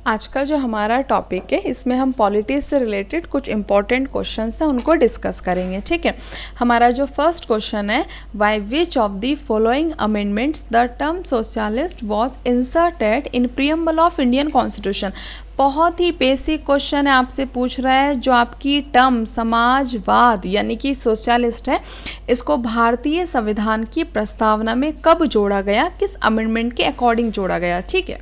आज का जो हमारा टॉपिक है इसमें हम पॉलिटी से रिलेटेड कुछ इंपॉर्टेंट क्वेश्चंस हैं उनको डिस्कस करेंगे। ठीक है, हमारा जो फर्स्ट क्वेश्चन है, by which of the following amendments the term socialist was inserted in preamble of Indian constitution. बहुत ही बेसिक क्वेश्चन है, आपसे पूछ रहा है जो आपकी टर्म समाजवाद यानी कि सोशलिस्ट है, इसको भारतीय संविधान की प्रस्तावना में कब जोड़ा गया, किस अमेंडमेंट के अकॉर्डिंग जोड़ा गया। ठीक है,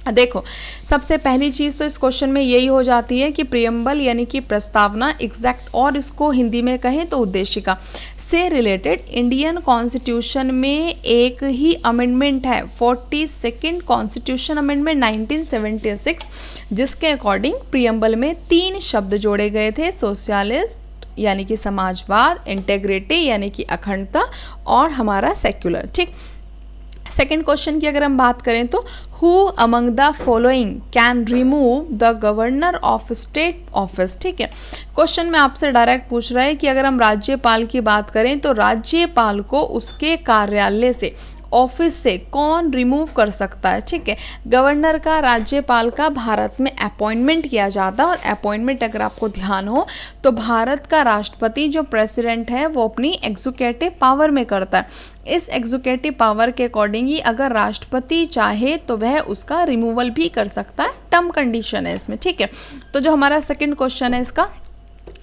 देखो सबसे पहली चीज़ तो इस क्वेश्चन में यही हो जाती है कि प्रियम्बल यानी कि प्रस्तावना एग्जैक्ट, और इसको हिंदी में कहें तो उद्देशिका से रिलेटेड इंडियन कॉन्स्टिट्यूशन में एक ही अमेंडमेंट है, 42nd कॉन्स्टिट्यूशन अमेंडमेंट 1976, जिसके अकॉर्डिंग प्रियम्बल में 3 शब्द जोड़े गए थे, सोशलिस्ट यानी कि समाजवाद, इंटेग्रिटी यानी कि अखंडता, और हमारा सेक्युलर। ठीक, सेकेंड क्वेश्चन की अगर हम बात करें तो who among the following can remove the governor of state office. ठीक है, क्वेश्चन में आपसे डायरेक्ट पूछ रहा है कि अगर हम राज्यपाल की बात करें तो राज्यपाल को उसके कार्यालय से, ऑफिस से कौन रिमूव कर सकता है। ठीक है, गवर्नर का, राज्यपाल का भारत में अपॉइंटमेंट किया जाता है, और अपॉइंटमेंट अगर आपको ध्यान हो तो भारत का राष्ट्रपति जो प्रेसिडेंट है वो अपनी एग्जीक्यूटिव पावर में करता है। इस एग्जीक्यूटिव पावर के अकॉर्डिंग ही अगर राष्ट्रपति चाहे तो वह उसका रिमूवल भी कर सकता है, टर्म कंडीशन है इसमें। ठीक है, तो जो हमारा सेकंड क्वेश्चन है इसका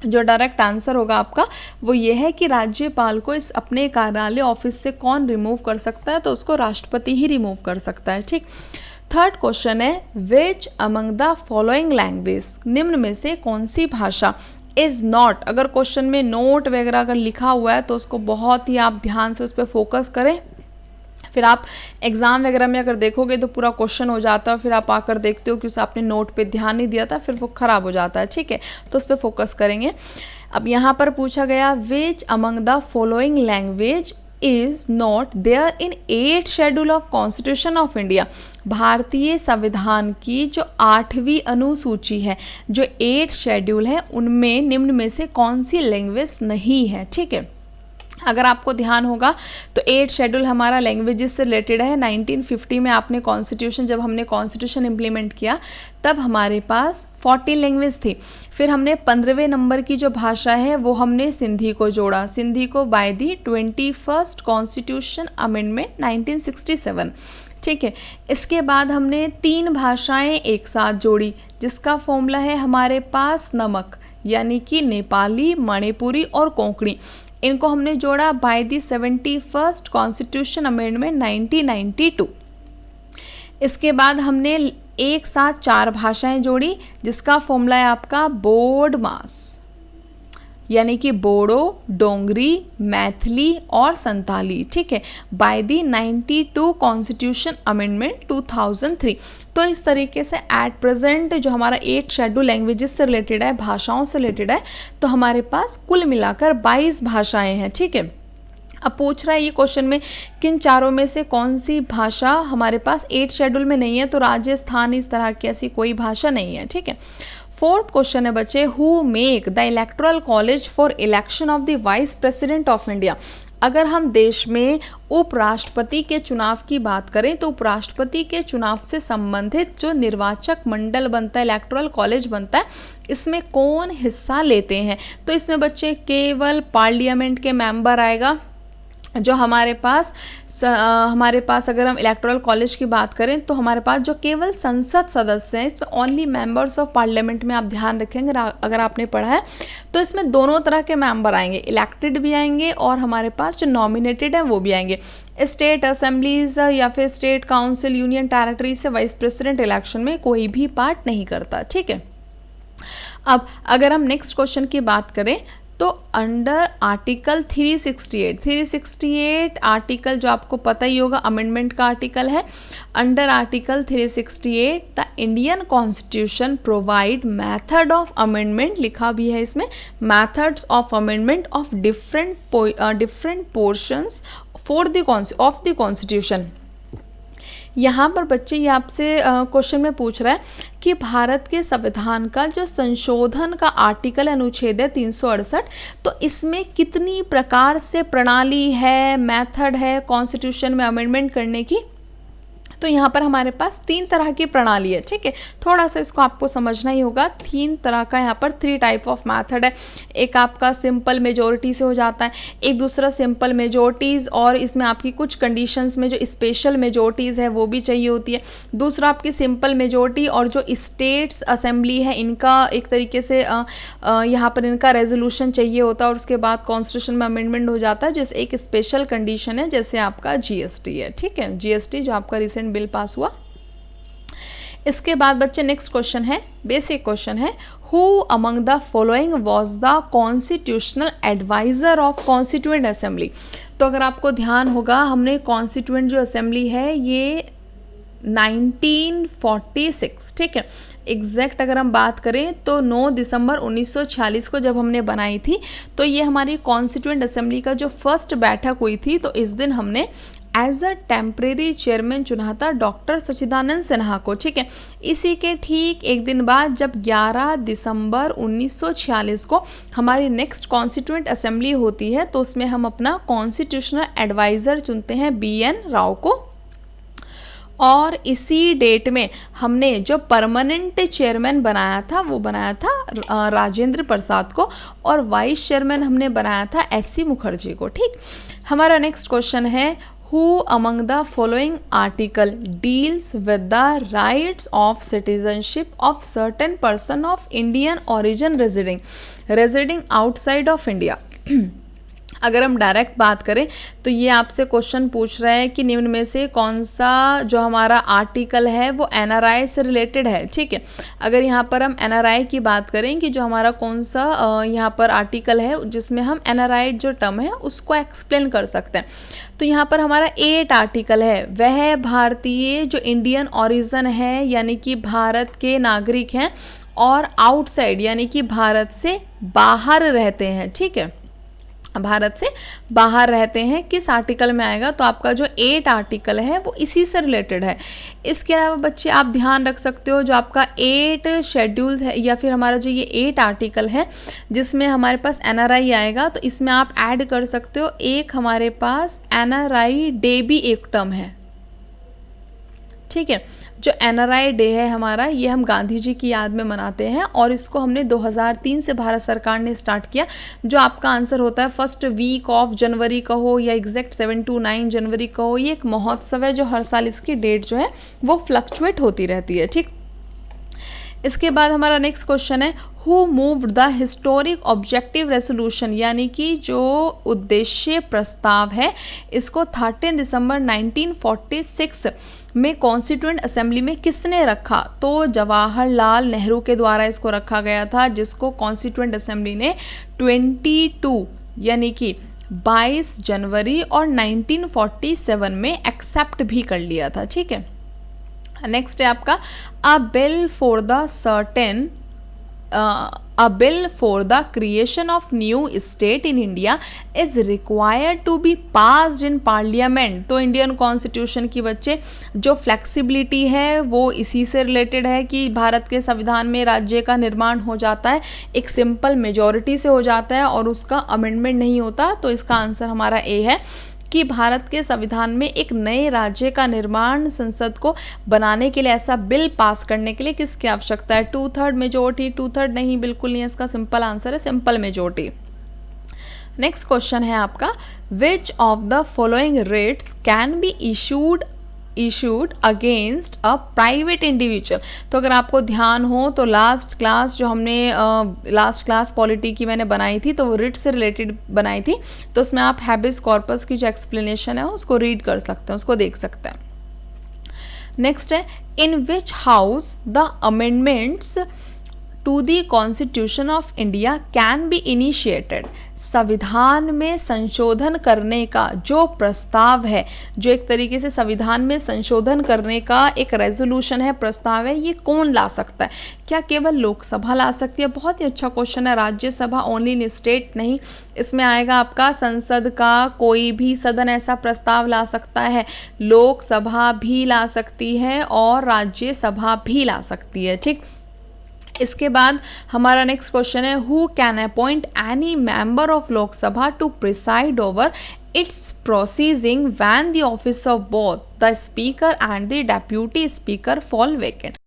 जो डायरेक्ट आंसर होगा आपका वो ये है कि राज्यपाल को इस अपने कार्यालय ऑफिस से कौन रिमूव कर सकता है, तो उसको राष्ट्रपति ही रिमूव कर सकता है। ठीक, थर्ड क्वेश्चन है, विच अमंग द फॉलोइंग लैंग्वेज, निम्न में से कौन सी भाषा इज नॉट, अगर क्वेश्चन में नोट वगैरह अगर लिखा हुआ है तो उसको बहुत ही आप ध्यान से उस पर फोकस करें, फिर आप एग्ज़ाम वगैरह में अगर देखोगे तो पूरा क्वेश्चन हो जाता है, फिर आप आकर देखते हो कि उसे आपने नोट पे ध्यान नहीं दिया था, फिर वो ख़राब हो जाता है। ठीक है, तो उस पर फोकस करेंगे। अब यहाँ पर पूछा गया which among the following language is not there in 8th schedule of constitution of India. भारतीय संविधान की जो 8वीं अनुसूची है, जो 8 शेड्यूल है, उनमें निम्न में से कौन सी लैंग्वेज नहीं है। ठीक है, अगर आपको ध्यान होगा तो 8 शेड्यूल हमारा लैंग्वेजेस से रिलेटेड है। 1950 में आपने कॉन्स्टिट्यूशन, जब हमने कॉन्स्टिट्यूशन इम्प्लीमेंट किया तब हमारे पास 14 लैंग्वेज थी। फिर हमने 15वें नंबर की जो भाषा है वो हमने सिंधी को जोड़ा, सिंधी को by the 21st constitution amendment 1967। ठीक है, इसके बाद हमने 3 भाषाएं एक साथ जोड़ी, जिसका फॉर्मूला है हमारे पास नमक, यानी कि नेपाली, मणिपुरी और कोंकणी। इनको हमने जोड़ा by the 71st constitution amendment 1992। इसके बाद हमने एक साथ 4 भाषाएं जोड़ी, जिसका फॉर्मूला है आपका बोड मास, यानी कि बोडो, डोंगरी, मैथिली और संताली। ठीक है, बाय दी 92 कॉन्स्टिट्यूशन अमेंडमेंट 2003। तो इस तरीके से एट प्रेजेंट जो हमारा 8 शेड्यूल लैंग्वेजेस से रिलेटेड है, भाषाओं से रिलेटेड है, तो हमारे पास कुल मिलाकर 22 भाषाएं हैं। ठीक है, अब पूछ रहा है ये क्वेश्चन में किन चारों में से कौन सी भाषा हमारे पास 8 शेड्यूल में नहीं है, तो राजस्थान इस तरह की ऐसी कोई भाषा नहीं है। ठीक है, फोर्थ क्वेश्चन है बच्चे, who make the electoral college for election of the vice president of India. अगर हम देश में उपराष्ट्रपति के चुनाव की बात करें तो उपराष्ट्रपति के चुनाव से संबंधित जो निर्वाचक मंडल बनता है, इलेक्टोरल कॉलेज बनता है, इसमें कौन हिस्सा लेते हैं, तो इसमें बच्चे केवल पार्लियामेंट के मेंबर आएगा। जो हमारे पास अगर हम इलेक्टोरल कॉलेज की बात करें तो हमारे पास जो केवल संसद सदस्य हैं, इसमें ओनली मेंबर्स ऑफ पार्लियामेंट में आप ध्यान रखेंगे अगर आपने पढ़ा है तो इसमें दोनों तरह के मेंबर आएंगे, इलेक्टेड भी आएंगे और हमारे पास जो नॉमिनेटेड हैं वो भी आएंगे। स्टेट असेंबलीज या फिर स्टेट काउंसिल, यूनियन टेरिटरी से वाइस प्रेसिडेंट इलेक्शन में कोई भी पार्ट नहीं करता। ठीक है, अब अगर हम नेक्स्ट क्वेश्चन की बात करें तो अंडर आर्टिकल 368 आर्टिकल जो आपको पता ही होगा अमेंडमेंट का आर्टिकल है, under article 368 the Indian constitution provide method of amendment, लिखा भी है इसमें, methods of amendment of different portions for the of the constitution. यहाँ पर बच्चे ये आपसे क्वेश्चन में पूछ रहा है कि भारत के संविधान का जो संशोधन का आर्टिकल अनुच्छेद है 368, तो इसमें कितनी प्रकार से प्रणाली है, मेथड है कॉन्स्टिट्यूशन में अमेंडमेंट करने की। तो यहाँ पर हमारे पास 3 तरह की प्रणाली है, ठीक है। थोड़ा सा इसको आपको समझना ही होगा। 3 तरह का यहाँ पर 3 टाइप ऑफ मेथड है। एक आपका सिंपल मेजोरिटी से हो जाता है, एक दूसरा सिंपल मेजोरिटीज़ और इसमें आपकी कुछ कंडीशंस में जो स्पेशल मेजोरिटीज़ है वो भी चाहिए होती है। दूसरा आपकी सिंपल मेजोरिटी और जो स्टेट्स असेंबली है इनका एक तरीके से यहाँ पर इनका रेजोल्यूशन चाहिए होता है और उसके बाद कॉन्स्टिट्यूशन में अमेंडमेंट हो जाता है। जैसे एक स्पेशल कंडीशन है जैसे आपका जीएसटी है, ठीक है, जीएसटी जो आपका रिसेंट बिल पास हुआ। इसके बाद बच्चे नेक्स्ट क्वेश्चन है, बेसिक क्वेश्चन है, who among the following was the constitutional adviser of constituent assembly. तो अगर आपको ध्यान होगा हमने कॉन्स्टिट्यूएंट जो असेंबली है ये 1946, ठीक है, एग्जैक्ट अगर हम बात करें तो 9 दिसंबर 1946 को जब हमने बनाई थी, तो ये हमारी कॉन्स्टिट्यूएंट असेंबली का जो फर्स्ट बैठक हुई थी, तो इस दिन हमने एज अ टेम्परेरी चेयरमैन चुना था डॉक्टर सच्चिदानंद सिन्हा को, ठीक है। इसी के ठीक एक दिन बाद जब 11 दिसंबर 1946 को हमारी नेक्स्ट कॉन्स्टिट्यूएंट असेंबली होती है, तो उसमें हम अपना कॉन्स्टिट्यूशनल एडवाइज़र चुनते हैं BN राव को। और इसी डेट में हमने जो परमानेंट चेयरमैन बनाया था वो बनाया था राजेंद्र प्रसाद को और वाइस चेयरमैन हमने बनाया था SC मुखर्जी को, ठीक। हमारा नेक्स्ट क्वेश्चन है, Who among the following article deals with the rights of citizenship of certain person of Indian origin residing outside of India? अगर हम डायरेक्ट बात करें तो ये आपसे क्वेश्चन पूछ रहा है कि निम्न में से कौन सा जो हमारा आर्टिकल है वो NRI से रिलेटेड है, ठीक है। अगर यहाँ पर हम NRI की बात करें कि जो हमारा कौन सा यहाँ पर आर्टिकल है जिसमें हम NRI जो टर्म है उसको एक्सप्लेन कर सकते हैं, तो यहाँ पर हमारा 8 आर्टिकल है, वह भारतीय जो इंडियन ओरिजिन है यानी कि भारत के नागरिक हैं और आउटसाइड यानी कि भारत से बाहर रहते हैं, ठीक है, भारत से बाहर रहते हैं, किस आर्टिकल में आएगा, तो आपका जो 8 आर्टिकल है वो इसी से रिलेटेड है। इसके अलावा बच्चे आप ध्यान रख सकते हो जो आपका 8 शेड्यूल है या फिर हमारा जो ये 8 आर्टिकल है जिसमें हमारे पास NRI आएगा, तो इसमें आप ऐड कर सकते हो एक हमारे पास NRI डे भी एक टर्म है, ठीक है। जो NRI डे है हमारा ये हम गांधी जी की याद में मनाते हैं और इसको हमने 2003 से भारत सरकार ने स्टार्ट किया। जो आपका आंसर होता है फर्स्ट वीक ऑफ जनवरी का हो या एग्जैक्ट 7 to 9 जनवरी का हो, ये एक महोत्सव है जो हर साल इसकी डेट जो है वो फ्लक्चुएट होती रहती है, ठीक। इसके बाद हमारा नेक्स्ट क्वेश्चन है, who moved the historic objective resolution, यानी कि जो उद्देश्य प्रस्ताव है इसको 13 दिसंबर 1946 में कॉन्स्टिट्यूएंट असेंबली में किसने रखा, तो जवाहरलाल नेहरू के द्वारा इसको रखा गया था, जिसको कॉन्स्टिट्यूएंट असेंबली ने 22 यानी कि 22 जनवरी और 1947 में एक्सेप्ट भी कर लिया था, ठीक है। नेक्स्ट है आपका a bill for the creation of new state in India is required to be passed in parliament. तो इंडियन कॉन्स्टिट्यूशन की बच्चे जो फ्लेक्सिबिलिटी है वो इसी से रिलेटेड है कि भारत के संविधान में राज्य का निर्माण हो जाता है एक सिंपल मेजॉरिटी से हो जाता है और उसका अमेंडमेंट नहीं होता। तो इसका आंसर हमारा ए है कि भारत के संविधान में एक नए राज्य का निर्माण संसद को बनाने के लिए, ऐसा बिल पास करने के लिए किसकी आवश्यकता है, 2/3 मेजोरिटी। 2/3 नहीं, बिल्कुल नहीं, इसका सिंपल आंसर है सिंपल मेजोरिटी। नेक्स्ट क्वेश्चन है आपका, which of the following rates can be issued against a private individual. तो अगर आपको ध्यान हो तो लास्ट क्लास जो हमने लास्ट क्लास पॉलिटी की मैंने बनाई थी तो वो रिट से रिलेटेड बनाई थी, तो उसमें आप हैबिस कॉर्पस की जो एक्सप्लेनेशन है उसको रीड कर सकते हैं, उसको देख सकते हैं। नेक्स्ट है, in which house the amendments to the constitution of India can be initiated. संविधान में संशोधन करने का जो प्रस्ताव है, जो एक तरीके से संविधान में संशोधन करने का एक रेजोल्यूशन है, प्रस्ताव है, ये कौन ला सकता है? क्या केवल लोकसभा ला सकती है? बहुत ही अच्छा क्वेश्चन है। राज्यसभा ओनली इन स्टेट नहीं, इसमें आएगा आपका संसद का कोई भी सदन ऐसा प्रस्ताव ला सकता है, लोकसभा भी ला सकती है और राज्यसभा भी ला सकती है, ठीक। इसके बाद हमारा नेक्स्ट क्वेश्चन है, who can appoint any member of Lok Sabha to preside over its proceeding when the office of both the speaker and the deputy speaker fall vacant.